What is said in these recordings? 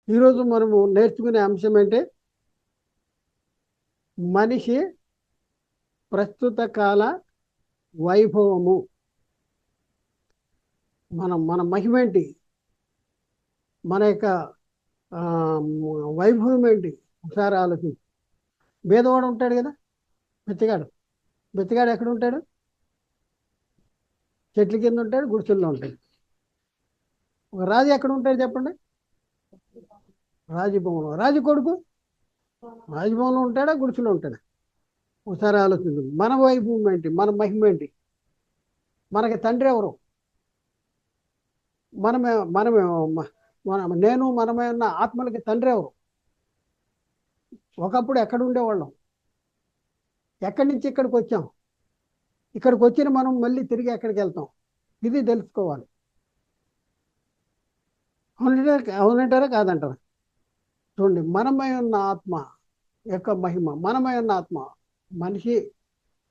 ఈరోజు మనము నేర్చుకునే అంశం ఏంటి? మనిషి ప్రస్తుత కాల వైభవము. మన మహిమ ఏంటి? మన యొక్క ఆ, వైభవం ఏంటి? ఒకసారి ఆలోచించి. భేదవాడు ఉంటాడు కదా, బెచ్చగాడు. బెచ్చగాడు ఎక్కడ ఉంటాడు? చెట్ల కింద ఉంటాడు, గుడిసెల్లో ఉంటాడు. ఒక రాజు ఎక్కడ ఉంటాడు చెప్పండి? రాజభవనం. రాజు కొడుకు రాజభవనంలో ఉంటాడా, గుడిసెలో ఉంటాడా? ఒకసారి ఆలోచించు. మన వైభవం ఏంటి? మన మహిమ ఏంటి? మనకి తండ్రి ఎవరు? మనమే మనమే నేను మనమే ఉన్న ఆత్మలకి తండ్రి ఎవరు? ఒకప్పుడు ఎక్కడ ఉండేవాళ్ళం? ఎక్కడి నుంచి ఇక్కడికి వచ్చాం? ఇక్కడికి వచ్చిన మనం మళ్ళీ తిరిగి ఎక్కడికి వెళ్తాం? ఇది తెలుసుకోవాలి. అవునంటారా కాదంటారా? చూడండి, మనమై ఉన్న ఆత్మ యొక్క మహిమ, మనమై ఉన్న ఆత్మ. మనిషి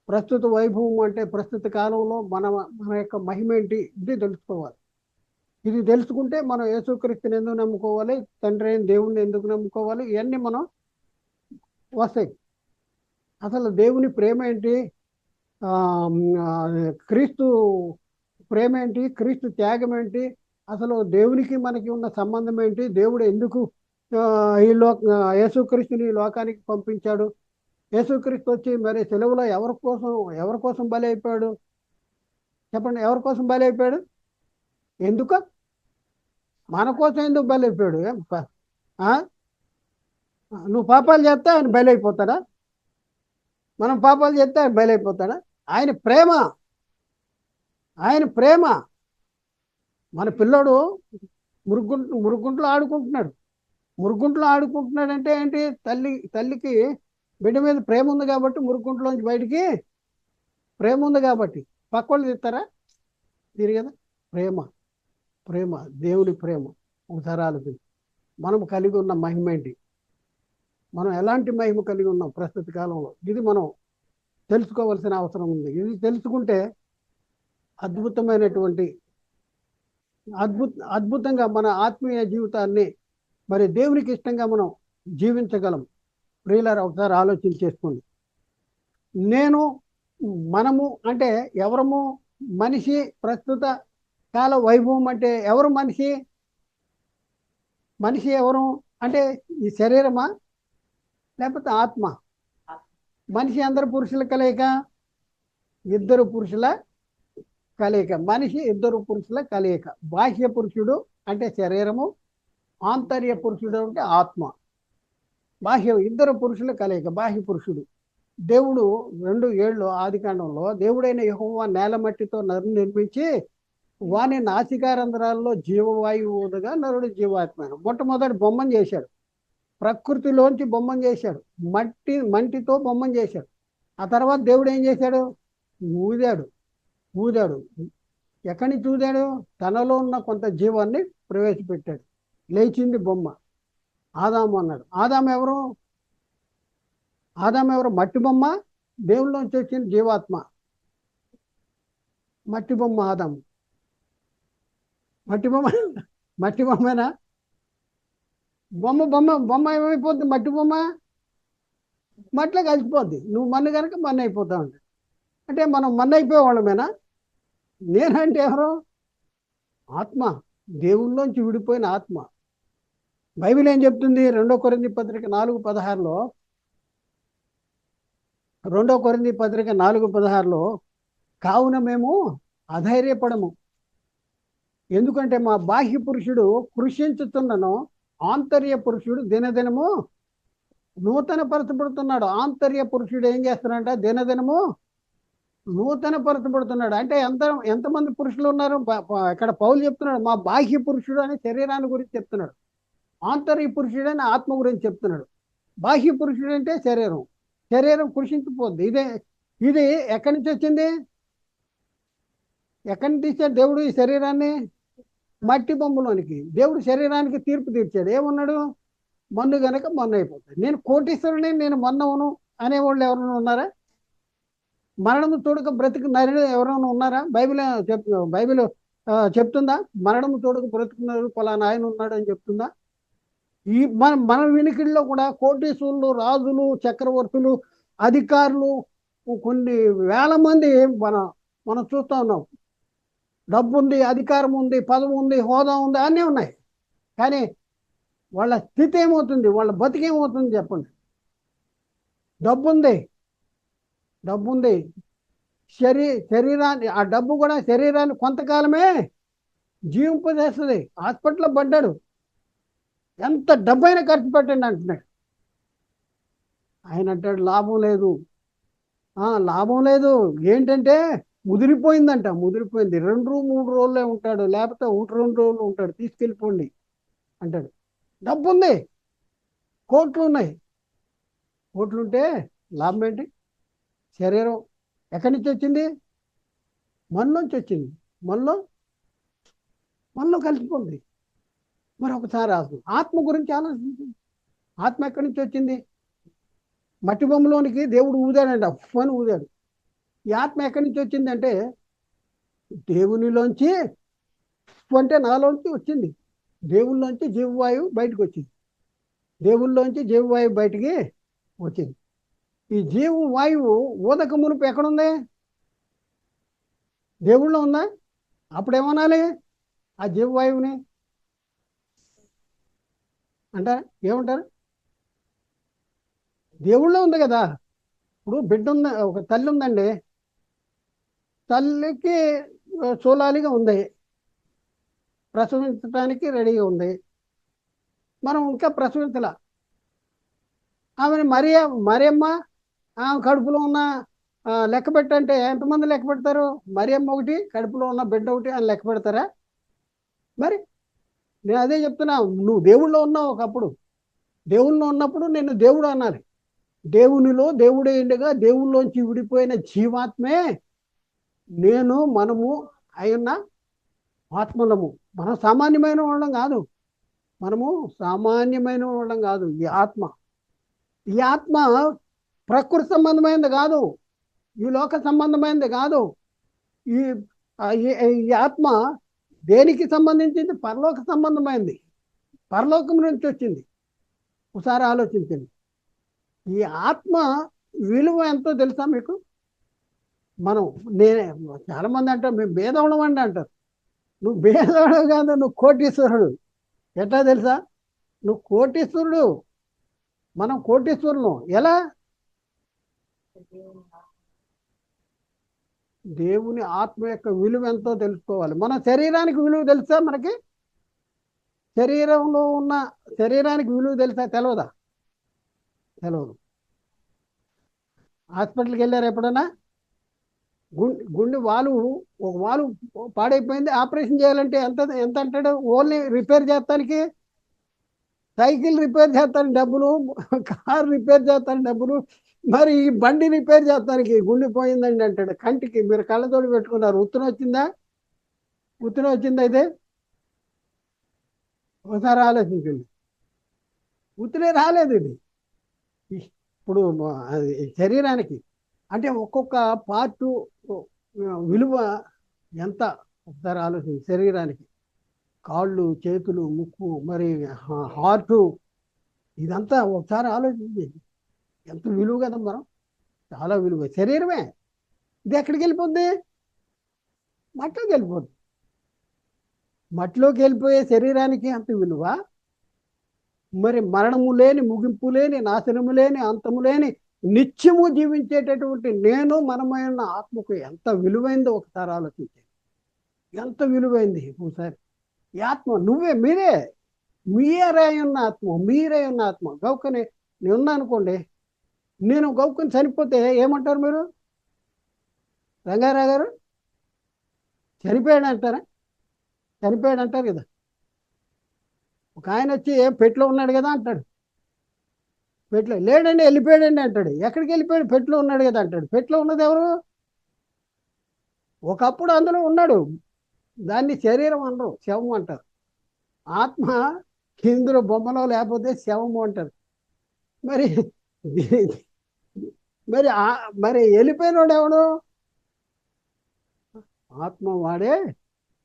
ప్రస్తుత వైభవం అంటే ప్రస్తుత కాలంలో మన యొక్క మహిమ ఏంటి? ఇది తెలుసుకోవాలి. ఇది తెలుసుకుంటే మనం యేసుక్రీస్తుని ఎందుకు నమ్ముకోవాలి, తండ్రి అయిన దేవుణ్ణి ఎందుకు నమ్ముకోవాలి, ఇవన్నీ మనం వస్తాయి. అసలు దేవుని ప్రేమ ఏంటి? ఆ, క్రీస్తు ప్రేమ ఏంటి? క్రీస్తు త్యాగం ఏంటి? అసలు దేవునికి మనకి ఉన్న సంబంధం ఏంటి? దేవుడు ఎందుకు ఆ, ఈ లోక యేసుక్రీస్తుని ఈ లోకానికి పంపించాడు? యేసుక్రీస్తు వచ్చి మరి సెలవులో ఎవరి కోసం బలి అయిపోయాడు? చెప్పండి, ఎవరి కోసం బలి అయిపోయాడు? ఎందుకు? మన కోసం ఎందుకు బలి అయిపోయాడు? ఆ? నువ్వు పాపాలు చేస్తే ఆయన బలి అయిపోతాడా? మనం పాపాలు చేస్తే ఆయన బలి అయిపోతాడా? ఆయన ప్రేమ, ఆయన ప్రేమ. మన పిల్లోడు మురుగుంట్లో ఆడుకుంటున్నాడు. మురుగుంట్లో ఆడుకుంటున్నాడంటే ఏంటి? తల్లికి బిడ్డ మీద ప్రేమ ఉంది కాబట్టి, మురుగుంట్లోంచి బయటికి ప్రేమ ఉంది కాబట్టి. పక్కోళ్ళు తీస్తారా? తీరు కదా. ప్రేమ, ప్రేమ, దేవుని ప్రేమ. ఒకసారి ఆలోచించి. మనం కలిగి ఉన్న మహిమ ఏంటి? మనం ఎలాంటి మహిమ కలిగి ఉన్నాం ప్రస్తుత కాలంలో? ఇది మనం తెలుసుకోవాల్సిన అవసరం ఉంది. ఇది తెలుసుకుంటే అద్భుతమైనటువంటి అద్భుతంగా మన ఆత్మీయ జీవితాన్ని మరి దేవునికి ఇష్టంగా మనం జీవించగలం. ప్రియులారా, ఒకసారి ఆలోచన చేసుకోండి. నేను, మనము అంటే ఎవరము? మనిషి ప్రస్తుత కాల వైభవం అంటే ఎవరు? మనిషి మనిషి ఎవరు అంటే ఈ శరీరమా లేకపోతే ఆత్మ? మనిషి అందరు పురుషుల కలయిక, ఇద్దరు పురుషుల కలయిక. మనిషి ఇద్దరు పురుషుల కలయిక. బాహ్య పురుషుడు అంటే శరీరము, ఆంతర్య పురుషుడు అంటే ఆత్మ. ఇద్దరు పురుషుల కలయిక బాహ్య పురుషుడు. దేవుడు 2 ఆదికాండంలో దేవుడైన యెహోవా నేల మట్టితో నరుని నిర్మించి వాని నాసికారంధ్రాల్లో జీవవాయువుగా నరుడు జీవాత్మ. మొట్టమొదటి బొమ్మను చేశాడు. ప్రకృతిలోంచి బొమ్మను చేశాడు. మంటితో బొమ్మను చేశాడు. ఆ తర్వాత దేవుడు ఏం చేశాడు? ఊదాడు. ఊదాడు. ఎక్కడి నుంచి ఊదాడు? తనలో ఉన్న కొంత జీవాన్ని ప్రవేశపెట్టాడు. లేచింది బొమ్మ. ఆదాము అన్నాడు. ఆదాము ఎవరు? మట్టి బొమ్మ. దేవుళ్ళలోంచి వచ్చిన జీవాత్మ. మట్టి బొమ్మ ఆదాము. మట్టి బొమ్మ. మట్టి బొమ్మేనా? బొమ్మ ఏమైపోద్ది? మట్టి బొమ్మ మట్టిలో కలిసిపోద్ది. నువ్వు మన్ను కనుక మన్ను అయిపోతా ఉంటా. అంటే మనం మన్ను అయిపోయేవాళ్ళమేనా? నేనంటే ఎవరు? ఆత్మ. దేవుళ్ళలోంచి విడిపోయిన ఆత్మ. బైబిల్ ఏం చెప్తుంది? 2 కొరింథీ పత్రిక 4:16లో 2 కొరింథీ పత్రిక 4:16లో కావున మేము అధైర్యపడము, ఎందుకంటే మా బాహ్య పురుషుడు కృషించుతున్నను, ఆంతర్య పురుషుడు దినదినము నూతన పరచబడుతున్నాడు. ఆంతర్య పురుషుడు ఏం చేస్తున్నాడంటే దినదినము నూతన పరచబడుతున్నాడు. అంటే ఎంతమంది పురుషులు ఉన్నారు? ఇక్కడ పౌలు చెప్తున్నాడు మా బాహ్య పురుషుడు అనే శరీరాన్ని గురించి చెప్తున్నాడు. ఆంతర్య పురుషుడు అని ఆత్మ గురించి చెప్తున్నాడు. బాహ్య పురుషుడు అంటే శరీరం కృషించిపోద్ది. ఇది ఎక్కడి నుంచి వచ్చింది? ఎక్కడి నుంచి తీశాడు దేవుడు ఈ శరీరాన్ని? మట్టి బొమ్మలోనికి. దేవుడు శరీరానికి తీర్పు తీర్చాడు. ఏమన్నాడు? మన్ను గనక మన్ను అయిపోతుంది. నేను కోటీశ్వరుని, నేను మన్నవును అనేవాళ్ళు ఎవరైనా ఉన్నారా? మరణము తోడుక బ్రతికి నరుడు ఎవరైనా ఉన్నారా? బైబిల్ చెప్తుందా? మరణము తోడుకు బ్రతుకున్నాడు, పలానా ఆయన ఉన్నాడు అని చెప్తుందా? ఈ మన వినికిడిలో కూడా కోటీశ్వరులు, రాజులు, చక్రవర్తులు, అధికారులు, కొన్ని వేల మంది మన మనం చూస్తూ ఉన్నాం. డబ్బు ఉంది, అధికారం ఉంది, పదవి ఉంది, హోదా ఉంది, అన్నీ ఉన్నాయి. కానీ వాళ్ళ స్థితి ఏమవుతుంది, వాళ్ళ బతికేమవుతుంది చెప్పండి. డబ్బుంది, డబ్బుంది, శరీరాన్ని, ఆ డబ్బు కూడా శరీరాన్ని కొంతకాలమే జీవింపజేస్తుంది. హాస్పిటల్లో పడ్డాడు, ఎంత డబ్బైనా ఖర్చు పెట్టండి అంటున్నాడు. ఆయన అంటాడు లాభం లేదు. లాభం లేదు ఏంటంటే ముదిరిపోయిందంట, ముదిరిపోయింది. 2-3 రోజులే ఉంటాడు, లేకపోతే 1-2 రోజులు ఉంటాడు, తీసుకెళ్ళిపోండి అంటాడు. డబ్బు ఉంది, కోట్లు ఉన్నాయి. కోట్లుంటే లాభం ఏంటి? శరీరం ఎక్కడి నుంచి వచ్చింది? మనలోంచి వచ్చింది. మనలో మనలో కలిసిపోండి. మరి ఒకసారి ఆత్మ గురించి ఆలోచించండి. ఆత్మ ఎక్కడి నుంచి వచ్చింది? మట్టి బొమ్మలోనికి దేవుడు ఊదాడంట, అని ఊదాడు. ఈ ఆత్మ ఎక్కడి నుంచి వచ్చిందంటే దేవునిలోంచి, అంటే నాలోంచి వచ్చింది. దేవుళ్ళలోంచి జీవవాయువు బయటకు వచ్చింది. దేవుళ్ళలోంచి జీవవాయువు బయటికి వచ్చింది. ఈ జీవవాయువు ఊదక మునుపు ఎక్కడుంది? దేవుళ్ళో ఉందా? అప్పుడు ఏమనాలి ఆ జీవవాయువుని? అంటారా? ఏమంటారు? దేవుళ్ళో ఉంది కదా. ఇప్పుడు బిడ్డ ఉంది, ఒక తల్లి ఉందండి, తల్లికి చూలాలిగా ఉంది, ప్రసవించడానికి రెడీగా ఉంది. మనం ఇంకా ప్రసవించలా. ఆమెను మరియమ్మ ఆమె కడుపులో ఉన్న లెక్క పెట్టంటే ఎంతమంది లెక్క పెడతారు? మరియమ్మ ఒకటి, కడుపులో ఉన్న బిడ్డ ఒకటి అని లెక్క పెడతారా? మరి నేను అదే చెప్తున్నా, నువ్వు దేవుళ్ళో ఉన్నావు. ఒకప్పుడు దేవుళ్ళో ఉన్నప్పుడు నేను దేవుడు అనాలి. దేవునిలో దేవుడే ఉండగా దేవుళ్ళలోంచి విడిపోయిన జీవాత్మే నేను, మనము అయ్యున్న ఆత్మలము. మనం సామాన్యమైన వాళ్ళం కాదు, మనము సామాన్యమైన వాళ్ళం కాదు. ఈ ఆత్మ ప్రకృతి సంబంధమైనది కాదు, ఈ లోక సంబంధమైనది కాదు. ఈ ఈ ఆత్మ దేనికి సంబంధించింది? పరలోక సంబంధమైంది, పరలోకం నుంచి వచ్చింది. ఒకసారి ఆలోచించండి. ఈ ఆత్మ విలువ ఎంతో తెలుసా మీకు? నేనే చాలామంది అంటారు మేము భేదవడం అండి అంటారు. నువ్వు భేదవడం కాదు, నువ్వు కోటీశ్వరుడు. ఎట్లా తెలుసా? నువ్వు కోటీశ్వరుడు, మనం కోటీశ్వరులు. ఎలా? దేవుని ఆత్మ యొక్క విలువ ఎంతో తెలుసుకోవాలి. మన శరీరానికి విలువ తెలుసా? మనకి శరీరంలో ఉన్న శరీరానికి విలువ తెలుసా? తెలియదా? తెలియదు. హాస్పిటల్కి వెళ్ళారు ఎప్పుడైనా? గుండె ఒక వాలు పాడైపోయింది, ఆపరేషన్ చేయాలంటే ఎంత ఎంత అంటాడు? ఓన్లీ రిపేర్ చేస్తానికి, సైకిల్ రిపేర్ చేస్తానికి డబ్బులు, కార్ రిపేర్ చేస్తానికి డబ్బులు, మరి ఈ బండి రిపేర్ చేస్తానికి గుండె పోయిందండి అంటాడు. కంటికి మీరు కళ్ళతోడు పెట్టుకున్నారు, ఉత్తరం వచ్చిందా? ఉత్తరం వచ్చింది అయితే ఒకసారి ఆలోచించండి. ఉత్తరే రాలేదు ఇది. ఇప్పుడు శరీరానికి అంటే ఒక్కొక్క పార్టు విలువ ఎంత ఒకసారి ఆలోచించి. శరీరానికి కాళ్ళు, చేతులు, ముక్కు, మరి హార్టు, ఇదంతా ఒకసారి ఆలోచించి. ఎంత విలువ కదా మనం, చాలా విలువ. శరీరమే ఇది ఎక్కడికి వెళ్ళిపోద్ది? మట్టిలోకి వెళ్ళిపోద్ది. మట్టిలోకి వెళ్ళిపోయే శరీరానికి అంత విలువ, మరి మరణము లేని, ముగింపు లేని, నాశనము లేని, అంతము లేని, నిత్యము జీవించేటటువంటి నేను, మనమైన ఆత్మకు ఎంత విలువైందో ఒకసారి ఆలోచించండి. ఎంత విలువైంది ఒకసారి. ఈ ఆత్మ మీరే ఉన్న ఆత్మ, మీరే ఉన్న ఆత్మ. గౌకని నేనున్నా అనుకోండి, నేను గౌకని చనిపోతే ఏమంటారు మీరు? రంగారావు గారు చనిపోయాడు అంటారా? చనిపోయాడు అంటారు కదా. ఒక ఆయన వచ్చి పెట్లో ఉన్నాడు కదా అంటాడు. పెట్లో లేడండి, వెళ్ళిపోయాడండి అంటాడు. ఎక్కడికి వెళ్ళిపోయాడు? పెట్లో ఉన్నాడు కదా అంటాడు. పెట్లో ఉన్నది ఎవరు? ఒకప్పుడు అందులో ఉన్నాడు, దాన్ని శరీరం అనరు, శవం అంటారు. ఆత్మ ఇందులో బొమ్మలో లేకపోతే శవము అంటారు. మరి మరి మరి వెళ్ళిపోయినాడు ఎవడు? ఆత్మ వాడే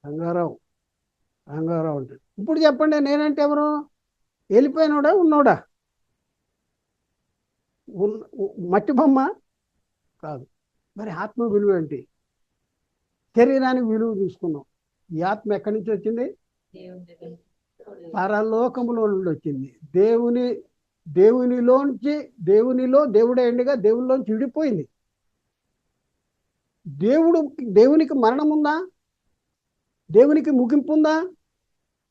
రంగారావు. రంగారావు అంటాడు. ఇప్పుడు చెప్పండి, నేనంటే ఎవరు? వెళ్ళిపోయినోడా ఉన్నోడా? మట్టి బొమ్మ కాదు. మరి ఆత్మ విలువ ఏంటి? శరీరానికి విలువ తీసుకున్నాం. ఈ ఆత్మ ఎక్కడి నుంచి వచ్చింది? పరలోకములో నుండి వచ్చింది. దేవునిలో దేవుడే ఎండుగా దేవునిలోంచి విడిపోయింది. దేవునికి మరణం ఉందా? దేవునికి ముగింపు ఉందా?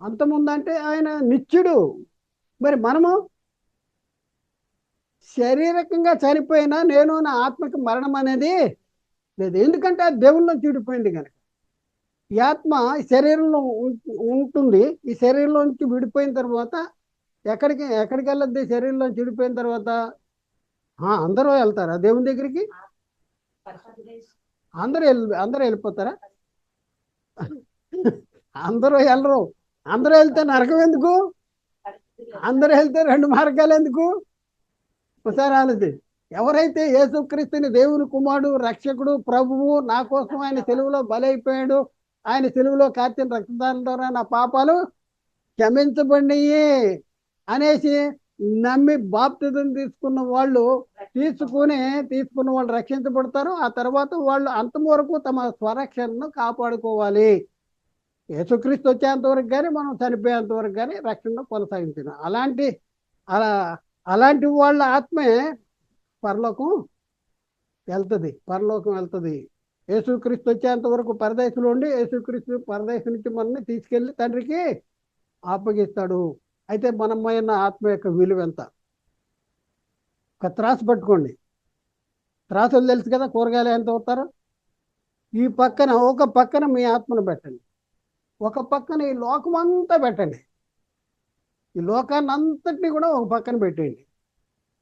అంతముందా? అంటే ఆయన నిత్యుడు. మరి మనము శారీరకంగా చనిపోయినా నేను నా ఆత్మకి మరణం అనేది లేదు. ఎందుకంటే అది దేవుళ్ళలోంచి విడిపోయింది కనుక. ఈ ఆత్మ శరీరంలో ఉంటుంది. ఈ శరీరంలో నుంచి విడిపోయిన తర్వాత ఎక్కడికి వెళ్ళద్ది? శరీరంలోంచి విడిపోయిన తర్వాత అందరూ వెళ్తారా దేవుని దగ్గరికి? అందరూ వెళ్ళిపోతారా? అందరూ వెళ్ళరు. అందరూ వెళ్తే నరకం ఎందుకు? అందరూ వెళ్తే రెండు మార్గాలు ఎందుకు? ఒకసారి ఆలోచి. ఎవరైతే యేసుక్రీస్తుని దేవుని కుమారుడు, రక్షకుడు, ప్రభువు, నా కోసం ఆయన సెలువులో బలైపోయాడు, ఆయన సెలువులో కార్చిన రక్తదానం ద్వారా నా పాపాలు క్షమించబడినయే అనేసి నమ్మి బాప్తిజం తీసుకున్న వాళ్ళు రక్షించబడతారు. ఆ తర్వాత వాళ్ళు అంతం వరకు తమ స్వరక్షణను కాపాడుకోవాలి. యేసుక్రీస్తు వచ్చేంత వరకు కానీ మనం చనిపోయేంత వరకు కానీ రక్షణను కొనసాగించిన అలాంటి వాళ్ళ ఆత్మే పరలోకం వెళ్తుంది. యేసుక్రీస్తు వచ్చేంత వరకు పరదేశంలో ఉండి యేసుక్రీస్తు పరదేశం నుంచి మనల్ని తీసుకెళ్ళి తండ్రికి అప్పగిస్తాడు. అయితే మనమైన ఆత్మ యొక్క విలువ ఎంత? ఒక త్రాసు పట్టుకోండి. త్రాసులు తెలుసు కదా, కూరగాయలు ఎంత అవుతారో. ఒక పక్కన మీ ఆత్మను పెట్టండి, ఒక పక్కన ఈ లోకం అంతా పెట్టండి. ఈ లోకాన్ని అంతటినీ కూడా ఒక పక్కన పెట్టండి,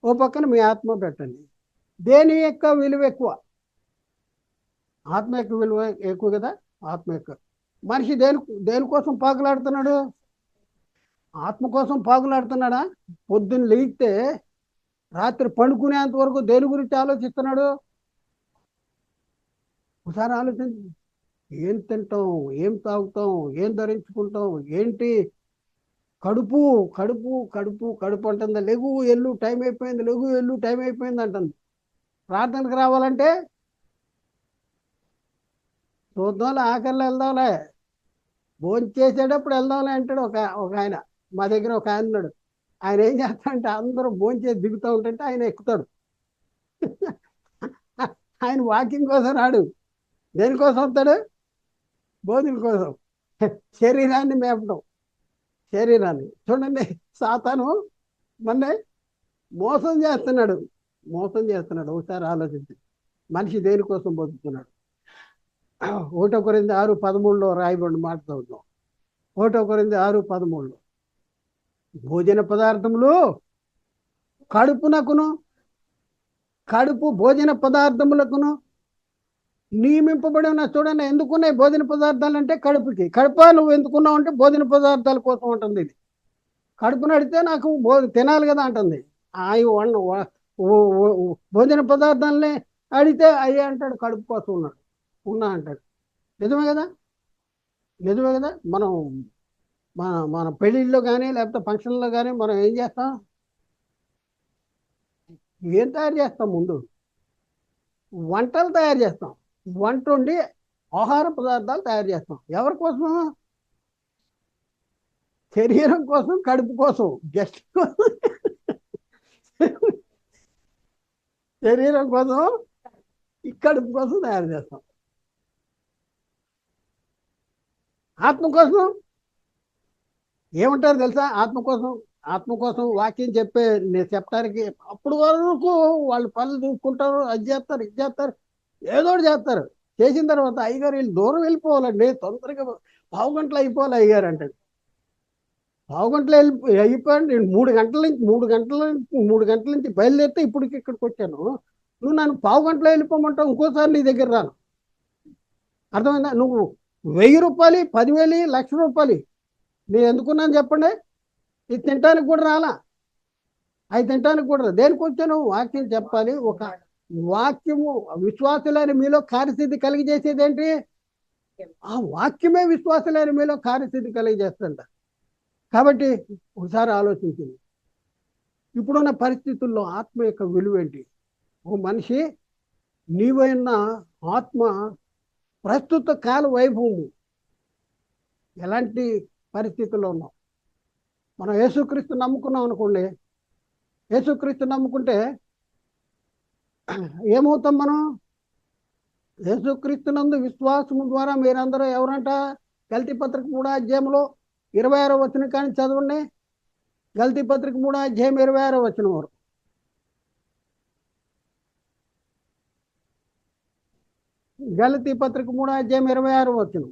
ఓ పక్కన మీ ఆత్మ పెట్టండి. దేని యొక్క విలువ ఎక్కువ? ఆత్మ యొక్క విలువ ఎక్కువ కదా. ఆత్మ యొక్క మనిషి దేనికోసం పాకులాడుతున్నాడు? ఆత్మ కోసం పాకులాడుతున్నాడా? పొద్దున్న లేస్తే రాత్రి పండుకునేంత వరకు దేని గురించి ఆలోచిస్తున్నాడు? ఒకసారి ఆలోచించి. ఏం తింటాం, ఏం తాగుతాం, ఏం ధరించుకుంటాం, ఏంటి? కడుపు కడుపు కడుపు కడుపు అంటుంది. లెగు ఎల్లు టైం అయిపోయింది అంటుంది. ప్రార్థనకు రావాలంటే చూద్దాంలే, ఆఖరిలో వెళ్దాంలే, భోజనం చేసేటప్పుడు వెళ్దాంలే అంటాడు ఒక ఆయన. మా దగ్గర ఒక ఆయన ఉన్నాడు. ఆయన ఏం చేస్తాడంటే అందరూ భోజనం చేసి దిగుతూ ఉంటుంటే ఆయన ఎక్కుతాడు. ఆయన వాకింగ్ కోసం రాడు. దేనికోసం వస్తాడు? భోజనం కోసం. శరీరాన్ని మేపడం. చూడండి, సాతాను మన మోసం చేస్తున్నాడు. ఒకసారి ఆలోచించి. మనిషి దేనికోసం బతుకుతున్నాడు? 1 కొరింథీ 6:13 రాయబడిన మాట చదువుతాం. 1 కొరింథీ 6:13 భోజన పదార్థములు భోజన పదార్థములకును నియమింపబడి ఉన్న. చూడండి, ఎందుకున్నాయి భోజన పదార్థాలు అంటే కడుపుకి. నువ్వు ఎందుకున్నావు అంటే భోజన పదార్థాల కోసం ఉంటుంది. ఇది కడుపు నడితే నాకు తినాలి కదా అంటుంది. భోజన పదార్థాలని అడిగితే అయ్యే అంటాడు కడుపు కోసం ఉన్నా అంటాడు. నిజమే కదా. మనం మన పెళ్ళిళ్ళలో కానీ లేకపోతే ఫంక్షన్లో కానీ మనం ఏం చేస్తాం? ఏం తయారు చేస్తాం? ముందు వంటలు తయారు చేస్తాం. వంట వండి ఆహార పదార్థాలు తయారు చేస్తాం. ఎవరి కోసం? శరీరం కోసం, కడుపు కోసం, గెస్ట్ కోసం. శరీరం కోసం, కడుపు కోసం తయారు చేస్తాం. ఆత్మ కోసం ఏమంటారు తెలుసా? ఆత్మ కోసం వాక్యం చెప్తానికి అప్పుడు వరకు వాళ్ళు పనులు చూసుకుంటారు, అది చేస్తారు, ఇది చేస్తారు, ఏదో ఒకటి చేస్తారు. చేసిన తర్వాత అయ్యగారు వీళ్ళు దూరం వెళ్ళిపోవాలండి, తొందరగా 1/2 గంటలు అయిపోవాలి అయ్యగారు అంటాడు. 1/2 గంటలు అయిపోయాడు. నేను 3 గంటల నుంచి బయలుదేరితే ఇప్పటికి ఇక్కడికి వచ్చాను. నువ్వు నన్ను 1/2 గంటలో వెళ్ళిపోమంటావు, ఇంకోసారి నీ దగ్గర రాను. అర్థమైందా? నువ్వు 1000 రూపాయలు, 10,000, ₹1,00,000 నేను ఎందుకున్నాను చెప్పండి? ఇది తినటానికి కూడా రాలా. అవి తినటానికి కూడా దేనికి వచ్చాను? వాక్యం చెప్పాలి. ఒక వాక్యము విశ్వాసులైన మీలో కార్యసిద్ధి కలిగజేసేది ఏంటి? ఆ వాక్యమే విశ్వాసులైన మీలో కార్యసిద్ధి కలిగజేస్తుంట. కాబట్టి ఒకసారి ఆలోచించింది, ఇప్పుడున్న పరిస్థితుల్లో ఆత్మ యొక్క విలువ ఏంటి? ఓ మనిషి, నీవైన ఆత్మ ప్రస్తుత కాల వైభవము ఎలాంటి పరిస్థితుల్లో ఉన్నాం? మనం యేసుక్రీస్తు నమ్ముకున్నాం అనుకోండి, యేసుక్రీస్తు నమ్ముకుంటే ఏమవుతాం మనం? యేసుక్రీస్తునందు విశ్వాసము ద్వారా మీరందరూ ఎవరంట? గల్తీ పత్రిక 3వ అధ్యాయంలో 26వ వచనం కానీ చదవండి. గల్తీ పత్రిక 3వ అధ్యాయం 26వ వచనం వరకు. గల్తీ పత్రిక 3వ అధ్యాయం 26వ వచనం.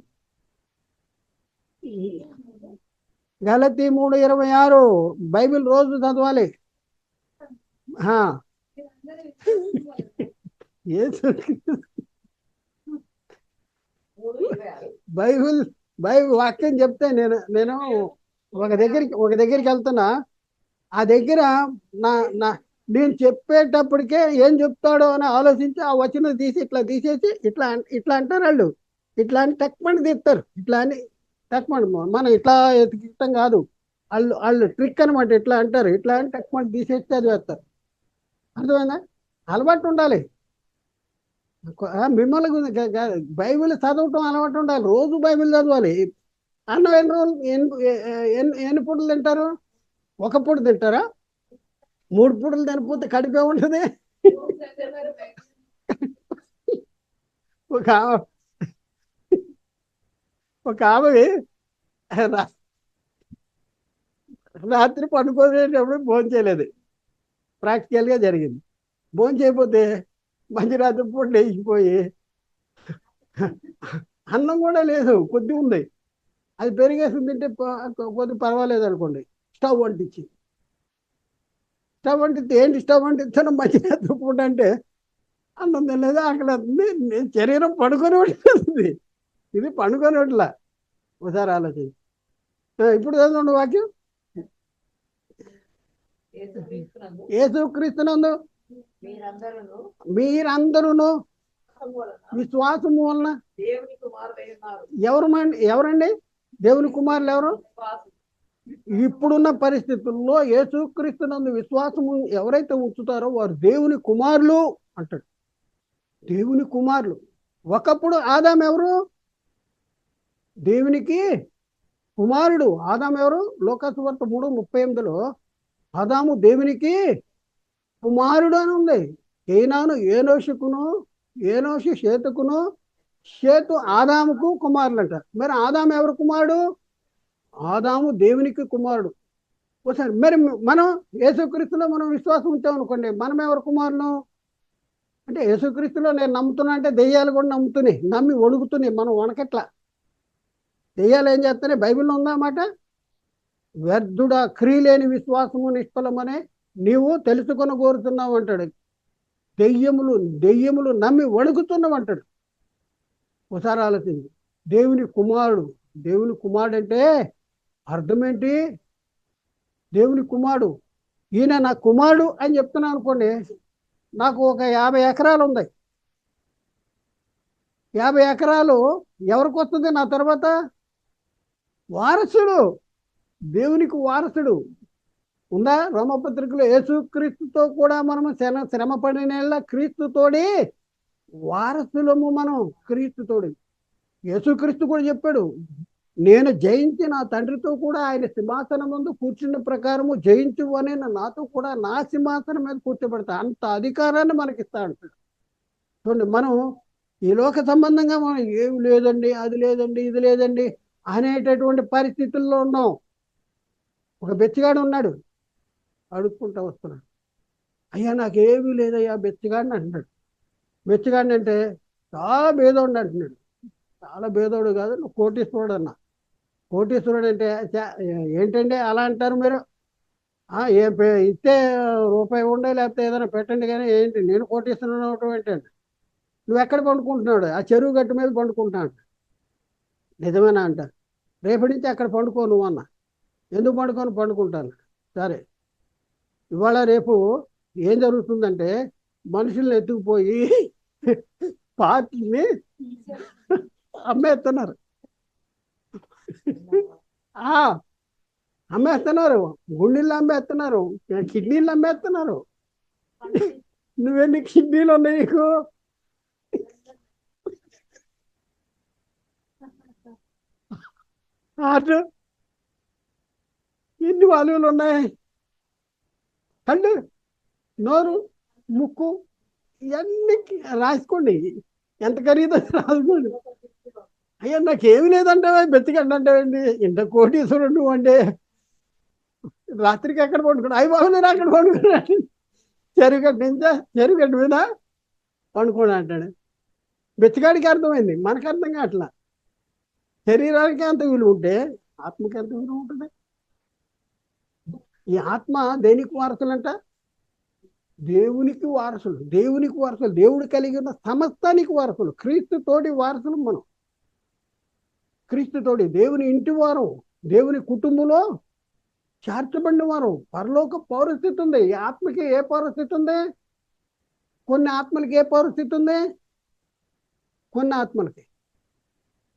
గలతీ 3:26 బైబిల్ రోజు చదవాలి. బైబిల్ బైబిల్ వాక్యం చెప్తే నేను ఒక దగ్గరికి వెళ్తున్నా. ఆ దగ్గర నా నా నేను చెప్పేటప్పటికే ఏం చెప్తాడో అని ఆలోచించి ఆ వచనం తీసి ఇట్లా తీసేసి ఇట్లా అంటారు వాళ్ళు. ఇట్లా అని టక్మని తీస్తారు. ఇట్లా అని టక్మని, మనం ఇట్లా ఎతికిస్తాం కాదు, వాళ్ళు ట్రిక్ అనమాట. ఇట్లా అంటారు, ఇట్లా అని టక్మని తీసేసి చదివేస్తారు. అర్థమైందా? అలవాటు ఉండాలి. మిమ్మల్ని బైబిల్ చదవటం అలవాటు ఉండాలి. రోజు బైబిల్ చదవాలి. అన్నం ఎన్ని రోజులు ఎన్ని పూటలు తింటారు? ఒక పూట తింటారా? 3 పూటలు తినకపోతే కడిపే ఉంటుంది. ఒక ఆమె రాత్రి పడుకోనేటప్పుడు భోజనం చేయలేదు. ప్రాక్టికల్గా జరిగింది. భోజనం చేయకపోతే మధ్యరాత్రి పూట లేచిపోయి అన్నం కూడా లేదు, కొద్ది ఉంది, అది పెరిగేసి తింటే కొద్ది పర్వాలేదు అనుకోండి. స్టవ్ అంటించి ఏంటి స్టవ్ అంటిస్తాను మధ్యరాత్రి పూట అంటే అన్నం తినలేదు, అక్కడ శరీరం పడుకొని ఉంటుంది. ఇది పండుకొనిట్లా. ఒకసారి ఆలోచించి ఇప్పుడు చదవండి వాక్యం. యేసుక్రీస్తునందు మీరందరూ విశ్వాసము వలన ఎవరండి దేవుని కుమారులు? ఎవరు? ఇప్పుడున్న పరిస్థితుల్లో యేసుక్రీస్తునందు విశ్వాసము ఎవరైతే ఉంచుతారో వారు దేవుని కుమారులు అంటాడు. దేవుని కుమారులు. ఒకప్పుడు ఆదాం ఎవరు? దేవునికి కుమారుడు. ఆదాం ఎవరు? లోకాసువార్త 3:38లో ఆదాము దేవునికి కుమారుడు అని ఉంది. ఏనాను ఏనోషుకును, ఏనోషు షేతుకును, షేతు ఆదాముకు కుమారులు అంటారు. మరి ఆదాము ఎవరు కుమారుడు? ఆదాము దేవునికి కుమారుడు. ఒకసారి మరి మనం యేసుక్రీస్తులో మనం విశ్వాసం ఉంచాం అనుకోండి, మనం ఎవరు కుమారులు అంటే? యేసుక్రీస్తులో నేను నమ్ముతున్నా అంటే దెయ్యాలు కూడా నమ్ముతున్నాయి, నమ్మి వణుకుతున్నాయి. మనం వణకట్లా. దెయ్యాలు ఏం చేస్తున్నాయి? బైబిల్లో ఉందన్నమాట. వ్యర్థుడా, క్రియలేని విశ్వాసము నిష్ఫలమనే నీవు తెలుసుకొని కోరుతున్నావు అంటాడు. దెయ్యములు నమ్మి వణుకుతున్నావు అంటాడు. ఒకసారి ఆలోచించి, దేవుని కుమారుడు అంటే అర్థం ఏంటి? దేవుని కుమారుడు, ఈయన నా కుమారుడు అని చెప్తున్నాను అనుకోండి. నాకు ఒక 50 ఎకరాలు ఉన్నాయి. 50 ఎకరాలు ఎవరికి వస్తుంది నా తర్వాత? వారసుడు, దేవునికి వారసుడు. ఉందా? రోమపత్రికలో యేసుక్రీస్తుతో కూడా మనము శ్రమ పడిన క్రీస్తుతోడి వారసులము. మనం క్రీస్తుతోడి. యేసుక్రీస్తు కూడా చెప్పాడు, నేను జయించి నా తండ్రితో కూడా ఆయన సింహాసనం ముందు కూర్చున్న ప్రకారము జయించు అని నాతో కూడా నా సింహాసనం మీద కూర్చోబెడతా. అంత అధికారాన్ని మనకి ఇస్తా అంటాడు. చూడండి, మనం ఈ లోక సంబంధంగా మనం ఏమి లేదండి, అది లేదండి, ఇది లేదండి అనేటటువంటి పరిస్థితుల్లో ఉన్నాం. ఒక బెచ్చగాడు ఉన్నాడు, అడుక్కుంటా వస్తున్నాడు. అయ్యా నాకేమీ లేదయ్యా బెచ్చగాడిని అంటున్నాడు. బెచ్చగాడిని అంటే చాలా భేదోడు అంటున్నాడు. చాలా భేదోడు కాదు, నువ్వు కోటీశ్వరుడు అన్నా. కోటీశ్వరుడు అంటే ఏంటండి అలా అంటారు మీరు? ఏం ఇస్తే రూపాయి ఉండే లేకపోతే ఏదైనా పెట్టండి, కానీ ఏంటి నేను కోటీశ్వరుడు అవటం ఏంటండి? నువ్వు ఎక్కడ పండుకుంటున్నాడు? ఆ చెరువు గట్టు మీద పండుకుంటున్నాడు. నిజమేనా అంట? రేపటి నుంచి అక్కడ పండుకో నువ్వు అన్న. ఎందుకు పండుకుంటాను. సరే, ఇవాళ రేపు ఏం జరుగుతుందంటే మనుషుల్ని ఎత్తుకుపోయి పార్టీని అమ్మేస్తున్నారు. అమ్మేస్తున్నారు, గుండెళ్ళు అమ్మేస్తున్నారు, కిడ్నీలు అమ్మేస్తున్నారు. నువ్వెన్ని కిడ్నీలు ఉన్నాయి నీకు? హార్ట్ ఎన్ని వాల్యూలు ఉన్నాయి? కళ్ళు, నోరు, ముక్కు, ఇవన్నీ రాసుకోండి. ఎంత ఖరీదు రాసుకోండి. అయ్యా నాకేమి లేదంటావా, బెత్తికంటే ఇంత కోటీశ్వరుడు నువ్వు అంటే. రాత్రికి ఎక్కడ పండుకున్నా? అయ్యి బాబు నేను అక్కడ పండుకున్నాను, చెరుగట్టు నుంచా చెరుగట్టు మీద పండుకోండి అంటాడు. బెచ్చగాడికి అర్థమైంది, మనకు అర్థం కావట్లా. శరీరానికి అంత విలువ ఉంటే ఆత్మకి ఎంత విలువ ఉంటుంది? ఈ ఆత్మ దేనికి వారసులంట? దేవునికి వారసులు, దేవునికి వారసులు, దేవుడు కలిగి ఉన్న సమస్తానికి వారసులు, క్రీస్తు తోటి వారసులు మనం. క్రీస్తు తోటి దేవుని ఇంటి వారు, దేవుని కుటుంబంలో చేర్చబడిన వారు. పరలోక పౌరస్థితి ఉంది. ఈ ఆత్మకి ఏ పౌరస్థితి ఉంది? కొన్ని ఆత్మలకి ఏ పౌరస్థితి ఉంది? కొన్ని ఆత్మలకి.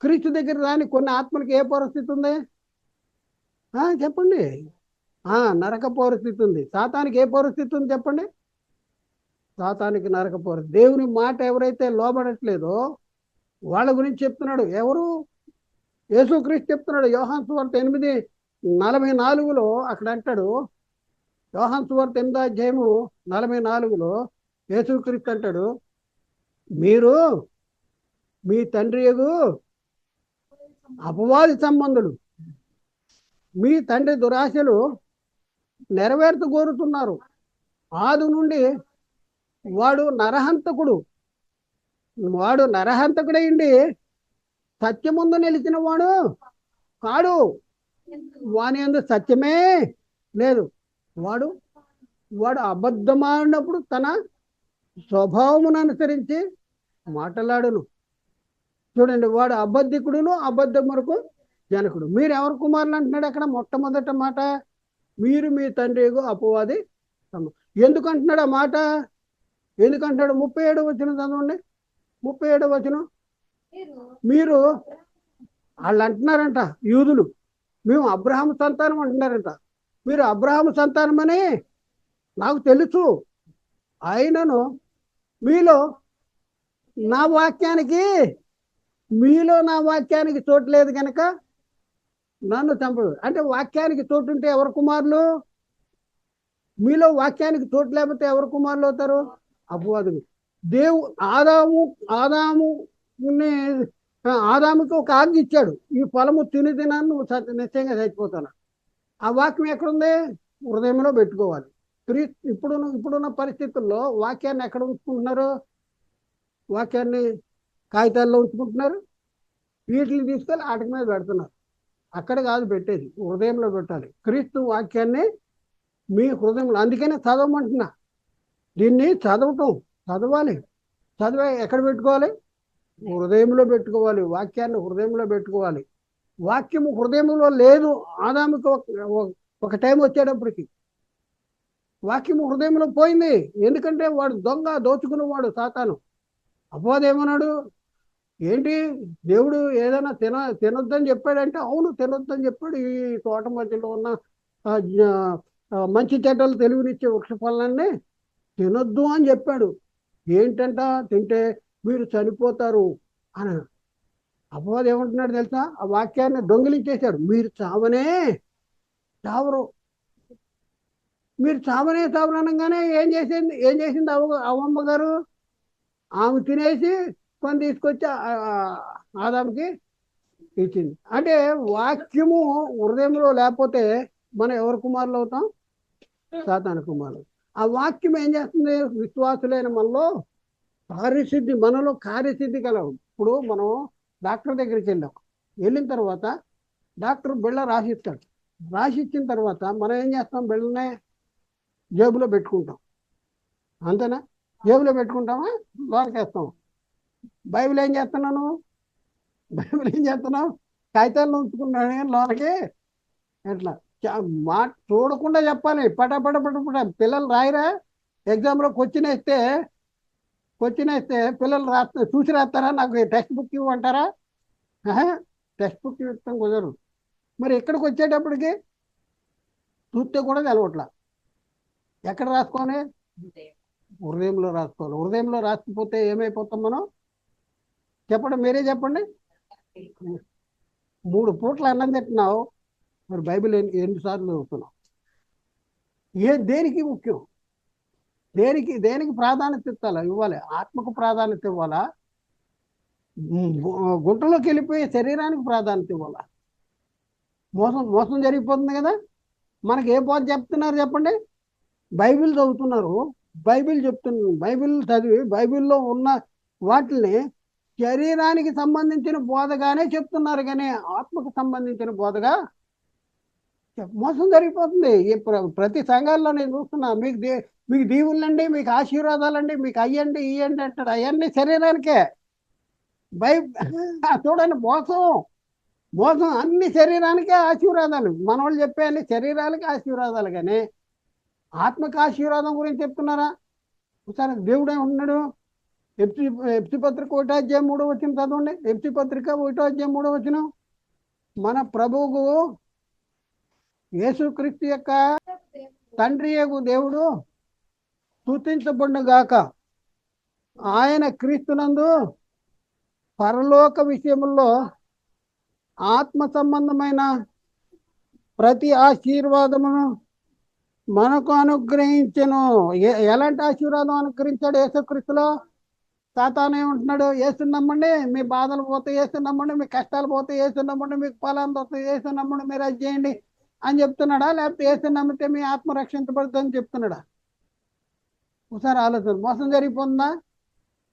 క్రీస్తు దగ్గర రాని కొన్ని ఆత్మలకి ఏ పౌరస్థితి ఉంది? చెప్పండి. నరక పౌరస్థితి ఉంది. సాతానికి ఏ పౌరస్థితి ఉంది చెప్పండి? సాతానికి నరక పౌరస్థితి. దేవుని మాట ఎవరైతే లోబడట్లేదో వాళ్ళ గురించి చెప్తున్నాడు. ఎవరు? యేసుక్రీస్తు చెప్తున్నాడు. యోహాను సువార్త 8:44 అక్కడ అంటాడు. యోహాను సువార్త 8:44 యేసుక్రీస్తు అంటాడు, మీరు మీ తండ్రి యగు అపవాది సంబంధులు, మీ తండ్రి దురాశలు నెరవేర్చు కోరుతున్నారు. ఆది నుండి వాడు నరహంతకుడైండి సత్యముందు నిలిచిన వాడు కాడు, వాని యందు సత్యమే లేదు. వాడు అబద్ధమాడినప్పుడు తన స్వభావమును అనుసరించి మాట్లాడును. చూడండి, వాడు అబద్ధికుడును అబద్ధమునకు జనకుడు. మీరు ఎవరు కుమారులు అంటున్నాడు అక్కడ? మొట్టమొదట మాట మీరు మీ తండ్రి అపవాది. ఎందుకు అంటున్నాడు ఆ మాట? ఎందుకంటున్నాడు? 37వ వచనం చదవండి. 37వ వచనం. మీరు వాళ్ళు అంటున్నారంట, యూదులు, మేము అబ్రహాము సంతానం అంటున్నారంట. మీరు అబ్రహాము సంతానమని నాకు తెలుసు, అయినను మీలో నా వాక్యానికి చోటు లేదు కనుక నన్ను చంపడు. అంటే వాక్యానికి చోటు ఉంటే ఎవరు కుమారులు? మీలో వాక్యానికి చోటు లేకపోతే ఎవరు కుమారులు అవుతారు? అపవాదులు. ఆదాముకి ఒక ఆజ్ఞ ఇచ్చాడు, ఈ ఫలము తినాన్ని నువ్వు నిశ్చయంగా చచ్చిపోతాను. ఆ వాక్యం ఎక్కడుంది? హృదయంలో పెట్టుకోవాలి. ఇప్పుడున్న పరిస్థితుల్లో వాక్యాన్ని ఎక్కడ ఉంచుకుంటున్నారు? వాక్యాన్ని కాగితాల్లో ఉంచుకుంటున్నారు, వీటిని తీసుకొని వాటి మీద పెడుతున్నారు. అక్కడ కాదు పెట్టేది, హృదయంలో పెట్టాలి. క్రీస్తు వాక్యాన్ని మీ హృదయంలో. అందుకనే చదవమంటున్నా. దీన్ని చదవాలి. ఎక్కడ పెట్టుకోవాలి? హృదయంలో పెట్టుకోవాలి. వాక్యాన్ని హృదయంలో పెట్టుకోవాలి. వాక్యము హృదయంలో లేదు. ఆదాముకి ఒక టైం వచ్చేటప్పటికి వాక్యము హృదయంలో పోయింది. ఎందుకంటే వాడు దొంగ, దోచుకున్నవాడు సాతాను. అపవాది ఏమన్నాడు? ఏంటి దేవుడు ఏదైనా తినొద్దని చెప్పాడంటే, అవును తినొద్దని చెప్పాడు. ఈ తోట మధ్యలో ఉన్న మంచి చెడ్డలు తెలివినిచ్చే వృక్ష ఫలాన్ని తినొద్దు అని చెప్పాడు. ఏంటంట? తింటే మీరు చనిపోతారు అని. అపవాది ఏమంటున్నాడు తెలుసా? ఆ వాక్యాన్ని దొంగిలించేశాడు. మీరు చావరు. మీరు చావనే అనగానే ఏం చేసింది అవ్వమ్మ గారు? ఆమె తినేసి కొన్ని తీసుకొచ్చి ఆదాముకి ఇచ్చింది. అంటే వాక్యము హృదయంలో లేకపోతే మనం ఎవరు కుమారులు అవుతాం? సాతాను కుమారులు. ఆ వాక్యం ఏం చేస్తుంది? విశ్వాసులైన మనలో కార్యసిద్ధి కలవు. ఇప్పుడు మనం డాక్టర్ దగ్గరికి వెళ్ళిన తర్వాత డాక్టర్ బిళ్ళ రాసిస్తాడు. రాసిచ్చిన తర్వాత మనం ఏం చేస్తాం? బిళ్ళనే జేబులో పెట్టుకుంటాం. అంతేనా? జేబులో పెట్టుకుంటామా? లోనకేస్తాం. బైబిల్ ఏం చేస్తున్నావు? కాగితాల్లో ఉంచుకున్నాను లోనకి. ఎట్లా చూడకుండా చెప్పాలి. పట పిల్లలు రాయరా? ఎగ్జామ్లో క్వశ్చన్ వేస్తే పిల్లలు చూసి రాస్తారా? నాకు టెక్స్ట్ బుక్ ఇవ్వమంటారా? టెక్స్ట్ బుక్ ఇస్తాం కుదరదు. మరి ఇక్కడికి వచ్చేటప్పటికి చూస్తే కూడా తెలవట్లా. ఎక్కడ రాసుకోవాలి? హృదయంలో రాసుకోవాలి. హృదయంలో రాసుకుపోతే ఏమైపోతాం మనం? చెప్పండి, మీరే చెప్పండి. 3 పూట్ల అన్నం తింటున్నావు, మరి బైబిల్ ఎన్నిసార్లు చదువుతున్నావు? దేనికి ముఖ్యం? దేనికి ప్రాధాన్యత ఇవ్వాలి? ఆత్మకు ప్రాధాన్యత ఇవ్వాలా? గుంటలోకి వెళ్ళిపోయి శరీరానికి ప్రాధాన్యత ఇవ్వాలా? మోసం జరిగిపోతుంది కదా. మనకి ఏ బోధ చెప్తున్నారు చెప్పండి? బైబిల్ చదువుతున్నారు, బైబిల్ చెప్తున్నారు, బైబిల్ చదివి బైబిల్లో ఉన్న వాటిని శరీరానికి సంబంధించిన బోధగానే చెప్తున్నారు, కానీ ఆత్మకు సంబంధించిన బోధగా మోసం జరిగిపోతుంది. ప్రతి సంఘాల్లో నేను చూస్తున్నా, మీకు దీవులండి, మీకు ఆశీర్వాదాలండి, మీకు అయ్యండి ఇయ్యండి అంటాడు. అవన్నీ శరీరానికే. చూడండి, మోసం అన్ని శరీరానికే ఆశీర్వాదాలు. మన వాళ్ళు చెప్పే అన్ని శరీరాలకి ఆశీర్వాదాలు, కానీ ఆత్మక ఆశీర్వాదం గురించి చెప్తున్నారా? ఒకసారి దేవుడే ఉన్నాడు. ఎఫ్సి పత్రిక 1:3 చదవండి. ఎఫ్సి పత్రిక 1:3. మన ప్రభువుకు యేసుక్రీస్తు యొక్క తండ్రి యొక్క దేవుడు స్తుతించబడుగాక. ఆయన క్రీస్తునందు పరలోక విషయముల్లో ఆత్మ సంబంధమైన ప్రతి ఆశీర్వాదమును మనకు అనుగ్రహించెను. ఎలాంటి ఆశీర్వాదం అనుగ్రహించాడు యేసుక్రీస్తులో? సాతాను ఏమంటున్నాడు? యేసుని నమ్మండి, మీ బాధలు పోతే యేసుని నమ్మండి, మీ కష్టాలు పోతే యేసుని నమ్మండి, మీకు ఫలాన్ని వస్తే యేసుని నమ్మండి, మీరు అది చేయండి అని చెప్తున్నాడా? లేకపోతే యేసుని నమ్మితే మీ ఆత్మ రక్షించబడుతుందని చెప్తున్నాడా? ఒకసారి ఆలోచన. మోసం జరిగిపోతుందా?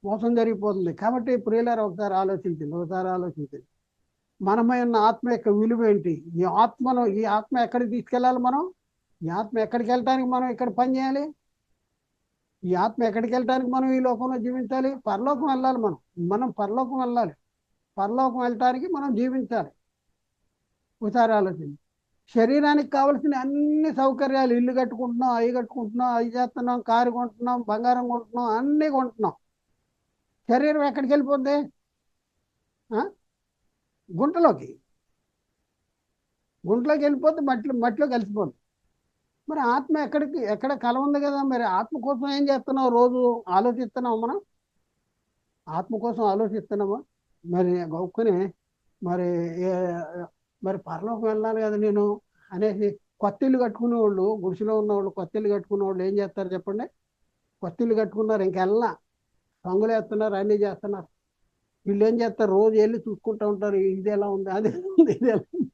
మోసం జరిగిపోతుంది. కాబట్టి ప్రియులారా, ఒకసారి ఆలోచించండి. మనమై ఉన్న ఆత్మ యొక్క విలువ ఏంటి? ఈ ఆత్మ ఎక్కడికి తీసుకెళ్ళాలి? ఈ ఆత్మ ఎక్కడికి వెళ్ళటానికి మనం ఇక్కడ పని చేయాలి? ఈ ఆత్మ ఎక్కడికి వెళ్ళటానికి మనం ఈ లోకంలో జీవించాలి? పరలోకం వెళ్ళాలి. మనం పరలోకం వెళ్ళాలి. పరలోకం వెళ్ళటానికి మనం జీవించాలి. ఒకసారి ఆలోచించి, శరీరానికి కావలసిన అన్ని సౌకర్యాలు, ఇల్లు కట్టుకుంటున్నాం, అవి కట్టుకుంటున్నాం, అవి చేస్తున్నాం, కారు కొంటున్నాం, బంగారం కొంటున్నాం, అన్నీ కొంటున్నాం. శరీరం ఎక్కడికి వెళ్ళిపోద్ది? గుంటలోకి వెళ్ళిపోతే మట్టిలో కలిసిపోద్ది. మరి ఆత్మ ఎక్కడ కల ఉంది కదా. మరి ఆత్మ కోసం ఏం చేస్తున్నావు? రోజు ఆలోచిస్తున్నావు. మనం ఆత్మ కోసం ఆలోచిస్తున్నామా? మరి గౌక్కుని మరి పరలోకం వెళ్ళాలి కదా నేను అనేసి కొత్త ఇల్లు కట్టుకునే వాళ్ళు, గుడిసెలో ఉన్నవాళ్ళు, కొత్త ఇల్లు కట్టుకునే వాళ్ళు ఏం చేస్తారు చెప్పండి? కొత్త ఇల్లు కట్టుకున్నారు, ఇంకెళ్ళా రంగులు వేస్తున్నారు, అన్నీ చేస్తున్నారు. వీళ్ళు ఏం చేస్తారు? రోజు వెళ్ళి చూసుకుంటూ ఉంటారు, ఇది ఎలా ఉంది, అది ఉంది, ఇది ఎలా ఉంది.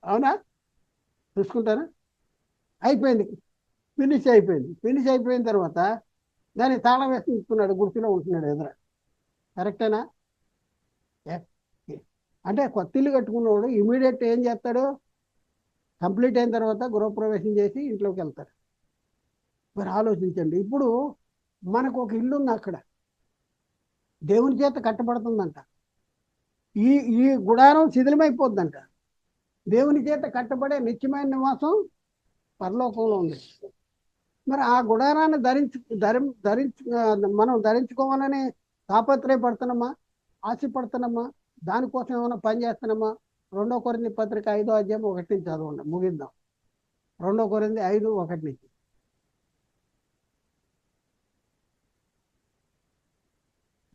అవునా? చూసుకుంటారా? అయిపోయింది, ఫినిష్ అయిపోయిన తర్వాత దాన్ని తాళం వేసి ఉంటున్నాడు, గుడిసెలో ఉంటున్నాడు ఎదుర. కరెక్టేనా? అంటే కొత్త ఇల్లు కట్టుకున్నవాడు ఇమీడియట్ ఏం చేస్తాడు? కంప్లీట్ అయిన తర్వాత గృహప్రవేశం చేసి ఇంట్లోకి వెళ్తాడు. మరి ఆలోచించండి. ఇప్పుడు మనకు ఒక ఇల్లు ఉంది, అక్కడ దేవుని చేత కట్టబడుతుందంట. ఈ గుడారం శిథిలమైపోద్దంట. దేవుని చేత కట్టబడే నిత్యమైన నివాసం పరలోకంలో ఉంది. మరి ఆ గుడారాన్ని మనం ధరించుకోవాలని తాపత్రయపడుతున్నామా? ఆశపడుతున్నామా? దానికోసం ఏమైనా పని చేస్తున్నామా? 2 కొరింథీ పత్రిక 5:1 చదవండి, ముగిద్దాం. 2 కొరింథీ 5:1.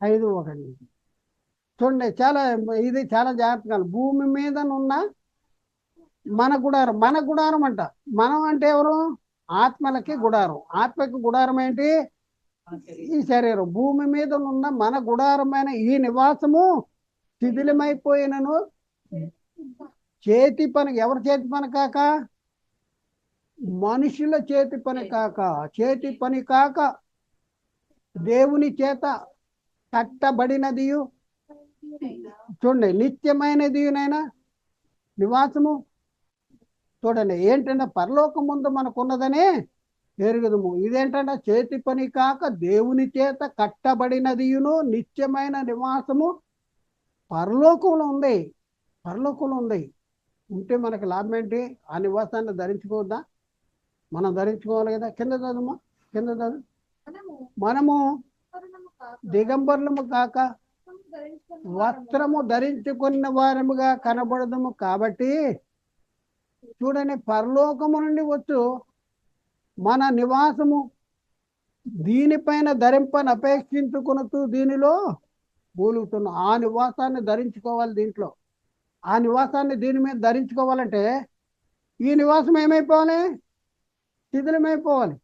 5:1 చూడండి. ఇది చాలా జాగ్రత్తగా. భూమి మీద ఉన్న మన గుడారం అంట. మనం అంటే ఎవరు? ఆత్మలకి గుడారం. ఆత్మకి గుడారం ఏంటి? ఈ శరీరం. భూమి మీద ఉన్న మన గుడారమైన ఈ నివాసము శిథిలమైపోయినను చేతి పని. ఎవరి చేతి పని కాక? మనుషుల చేతి పని కాక దేవుని చేత కట్టబడినది, చూడండి, నిత్యమైనదినైనా నివాసము. చూడండి, ఏంటంటే పరలోకం ముందు మనకున్నదనే ఎరుగుదము. ఇదేంటంటే చేతి పని కాక దేవుని చేత కట్టబడినదియును నిత్యమైన నివాసము పరలోకంలో ఉంది. ఉంటే మనకి లాభం ఏంటి? ఆ నివాసాన్ని ధరించుకోవద్దా? మనం ధరించుకోవాలి కదా. కింద చదువు. మనము దిగంబరులము కాక వస్త్రము ధరించుకున్న వారముగా కనబడదము కాబట్టి చూడండి, పరలోకము నుండి వచ్చు మన నివాసము దీనిపైన ధరింపని అపేక్షించుకునుతూ దీనిలో మూలుగుతున్నాం. ఆ నివాసాన్ని ధరించుకోవాలి. దీంట్లో ఆ నివాసాన్ని దీని మీద ధరించుకోవాలంటే ఈ నివాసం ఏమైపోవాలి? శిథిలమైపోవాలి.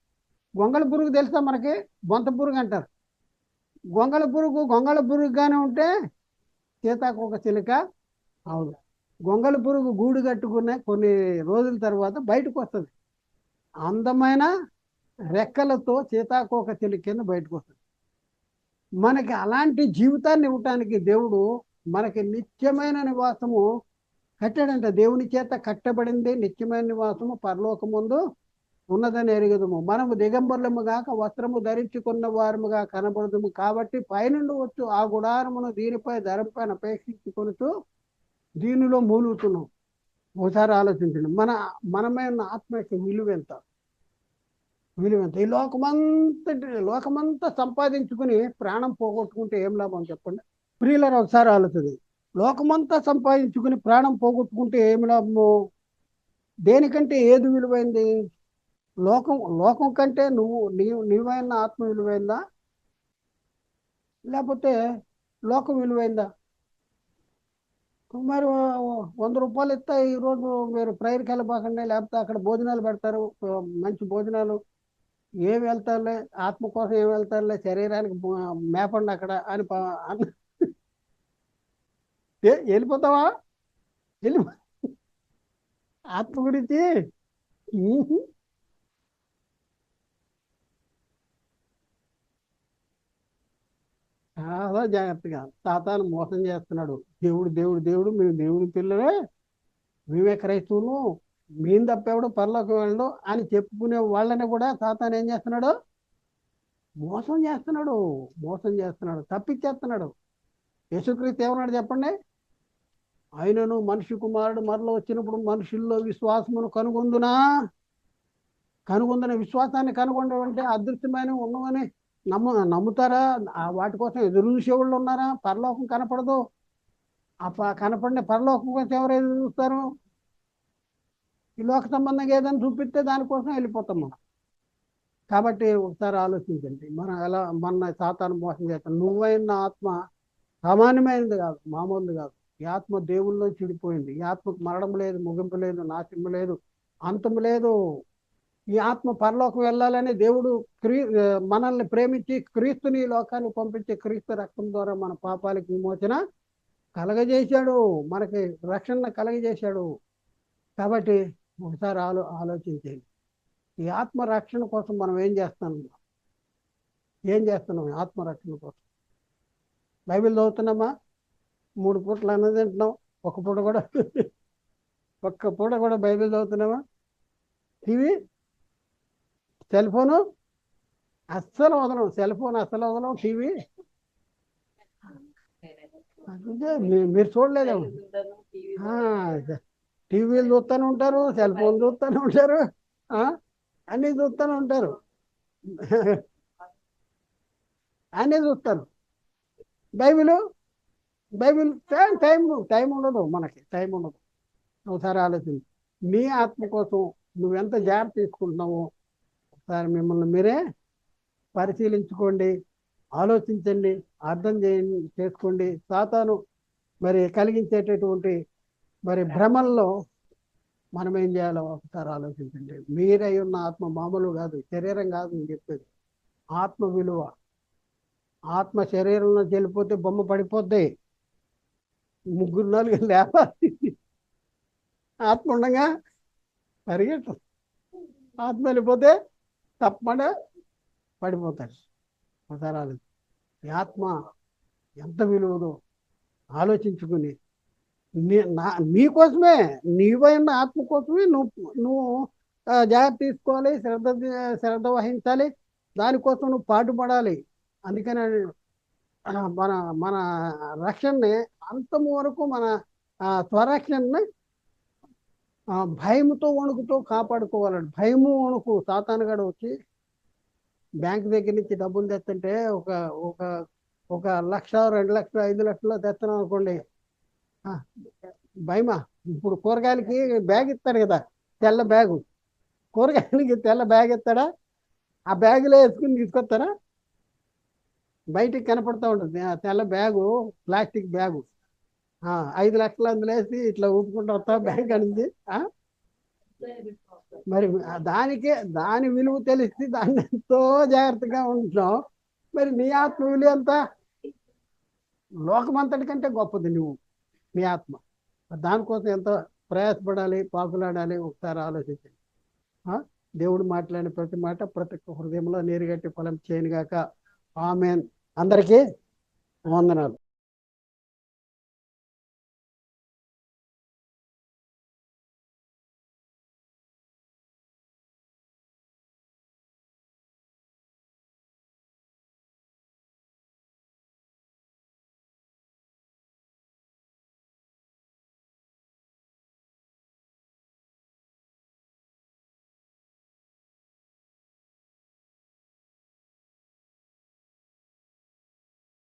గొంగళ పురుగు తెలుసా మనకి? బొంత పురుగు అంటారు. గొంగళ పురుగుగానే ఉంటే సీతాకోక చిలుక అవును. గొంగళ పురుగు గూడు కట్టుకునే కొన్ని రోజుల తర్వాత బయటకు వస్తుంది. అందమైన రెక్కలతో సీతాకోక చిలుక కింద బయటకు వస్తుంది. మనకి అలాంటి జీవితాన్ని ఇవ్వటానికి దేవుడు మనకి నిత్యమైన నివాసము కట్టాడంట. దేవుని చేత కట్టబడింది నిత్యమైన నివాసము పరలోకముందు ఉన్నదని ఎరుగుదము. మనము దిగంబరులము గాక వస్త్రము ధరించుకున్న వారముగా కనబడదుము. కాబట్టి పైనుండి వచ్చు ఆ గుడారమును దీనిపై ధరంపైన అపేక్షించుకొనుతూ దీనిలో మూలుగుతున్నాం. ఒకసారి ఆలోచించండి, మనమే ఉన్న ఆత్మ యొక్క విలువ ఎంత? ఈ లోకమంతా సంపాదించుకుని ప్రాణం పోగొట్టుకుంటే ఏం లాభం చెప్పండి? ప్రియులారా, ఒకసారి ఆలోచించండి. లోకమంతా సంపాదించుకుని ప్రాణం పోగొట్టుకుంటే ఏమి లాభము? దేనికంటే ఏది విలువైంది? లోకం కంటే నీవైన ఆత్మ విలువైందా, లేకపోతే లోకం విలువైందా? మరి 100 రూపాయలు ఇస్తే ఈరోజు మీరు ప్రేయర్కి వెళ్ళబాకండి, లేకపోతే అక్కడ భోజనాలు పెడతారు, మంచి భోజనాలు. ఏం వెళ్తారులే, ఆత్మ కోసం ఏం వెళ్తారులే, శరీరానికి మేపండి అక్కడ అని వెళ్ళిపోతావా? వెళ్ళి ఆత్మ గురించి చాలా జాగ్రత్తగా. సాతాను మోసం చేస్తున్నాడు. దేవుడు దేవుడు దేవుడు, మేము దేవుడి పిల్లలే, మేమే క్రైస్తవులు, మేము తప్పేవాడు పరలోకం వెళ్ళడు అని చెప్పుకునే వాళ్ళని కూడా సాతాను ఏం చేస్తున్నాడు? మోసం చేస్తున్నాడు, తప్పించేస్తున్నాడు. యేసుక్రీస్తు ఏమన్నాడు చెప్పండి? ఆయనను మనిషి కుమారుడు మరలో వచ్చినప్పుడు మనుషుల్లో విశ్వాసమును కనుగొందున విశ్వాసాన్ని కనుగొనడం అంటే అదృశ్యమైన ఉన్నవని నమ్ముతారా? వాటి కోసం ఎదురు చూసేవాళ్ళు ఉన్నారా? పరలోకం కనపడదు. కనపడిన పరలోకం కోసం ఎవరు ఎదురు చూస్తారు? ఈ లోక సంబంధంగా ఏదైనా చూపిస్తే దానికోసం వెళ్ళిపోతాం మనం. కాబట్టి ఒకసారి ఆలోచించండి, మనం ఎలా మన సాతాను మోసం చేస్తాం. నువ్వైన ఆత్మ సామాన్యమైనది కాదు, మామూలుది కాదు. ఈ ఆత్మ దేవుల్లో చెడిపోయింది. ఈ ఆత్మకు మరణం లేదు, ముగింపు లేదు, నాశనము లేదు, అంతము లేదు. ఈ ఆత్మ పరలోకం వెళ్ళాలని దేవుడు మనల్ని ప్రేమించి క్రీస్తుని ఈ లోకానికి పంపించి క్రీస్తు రక్తం ద్వారా మన పాపాలకు విమోచన కలగజేశాడు, మనకి రక్షణ కలగజేశాడు. కాబట్టి ఒకసారి ఆలోచించండి, ఈ ఆత్మ రక్షణ కోసం మనం ఏం చేస్తున్నాం? ఆత్మరక్షణ కోసం బైబిల్ చదువుతున్నామా? 3 పూటలు అన్నది తింటున్నాం, ఒక్క పూట కూడా బైబిల్ చదువుతున్నామా? టీవీ, సెల్ ఫోను అస్సలు వదలం, టీవీ మీరు చూడలేదేమో. టీవీలు చూస్తూనే ఉంటారు, సెల్ ఫోన్ చూస్తూనే ఉంటారు, అన్నీ చూస్తూనే ఉంటారు, అన్నీ చూస్తారు. బైబిల్ టైం ఉండదు, మనకి టైం ఉండదు. ఒకసారి ఆలోచించి నీ ఆత్మ కోసం నువ్వెంత జాగ్రత్త తీసుకుంటున్నావో ఒకసారి మిమ్మల్ని మీరే పరిశీలించుకోండి, ఆలోచించండి, అర్థం చేసుకోండి. సాతాను మరి కలిగించేటటువంటి భ్రమల్లో మనం ఏం చేయాలో ఒకసారి ఆలోచించండి. మీరై ఉన్న ఆత్మ మామూలు కాదు, శరీరం కాదు. నేను చెప్పేది ఆత్మ విలువ. ఆత్మ శరీరంలో వెళ్ళిపోతే బొమ్మ పడిపోద్ది, 3-4 లేపాలి. ఆత్మ ఉండగా పరిగెట్టు, ఆత్మ వెళ్ళిపోతే తప్పకుండా పడిపోతాడు. ఒకసారి ఆలోచించి ఈ ఆత్మ ఎంత విలువదో ఆలోచించుకుని నీకోసమే, నీవైన ఆత్మ కోసమే నువ్వు జాగ్రత్త తీసుకోవాలి, శ్రద్ధ వహించాలి, దానికోసం నువ్వు పాటుపడాలి. అందుకని మన మన రక్షణని అంతము వరకు మన స్వరక్షణని భయముతో వణుకుతో కాపాడుకోవాలండి. భయము వణుకు. సాతానుగాడు వచ్చి బ్యాంక్ దగ్గర నుంచి డబ్బులు తెస్తుంటే ఒక 1 లక్ష, 2 లక్షలు, 5 లక్షలు తెస్తున్నాం అనుకోండి, ఆ, భయమా? ఇప్పుడు కూరగాయలకి బ్యాగ్ ఇస్తాడు కదా, తెల్ల బ్యాగు. కూరగాయలకి తెల్ల బ్యాగ్ ఇస్తాడా? ఆ బ్యాగులో వేసుకుని తీసుకొస్తారా? బయటికి కనపడతా ఉంటుంది ఆ తెల్ల బ్యాగు, ప్లాస్టిక్ బ్యాగు. ఆ, 5 లక్షలు అందులో వేసి ఇట్లా ఊపుకుంటూ వస్తా బ్యాంక్ అనేది. మరి దాని విలువ తెలిసి దాన్ని ఎంతో జాగ్రత్తగా ఉంటున్నాం. మరి నీ ఆత్మ విలువ ఎంత? లోకమంతటి కంటే గొప్పది నువ్వు, నీ ఆత్మ. దానికోసం ఎంత ప్రయాసపడాలి, పాకులాడాలి, ఒకసారి ఆలోచించండి. ఆ? దేవుడు మాట్లాడిన ప్రతి మాట ప్రతి ఒక్క హృదయంలో నీరుగట్టి ఫలం చేయనుగాక. ఆమెన్. అందరికీ వందనాలు.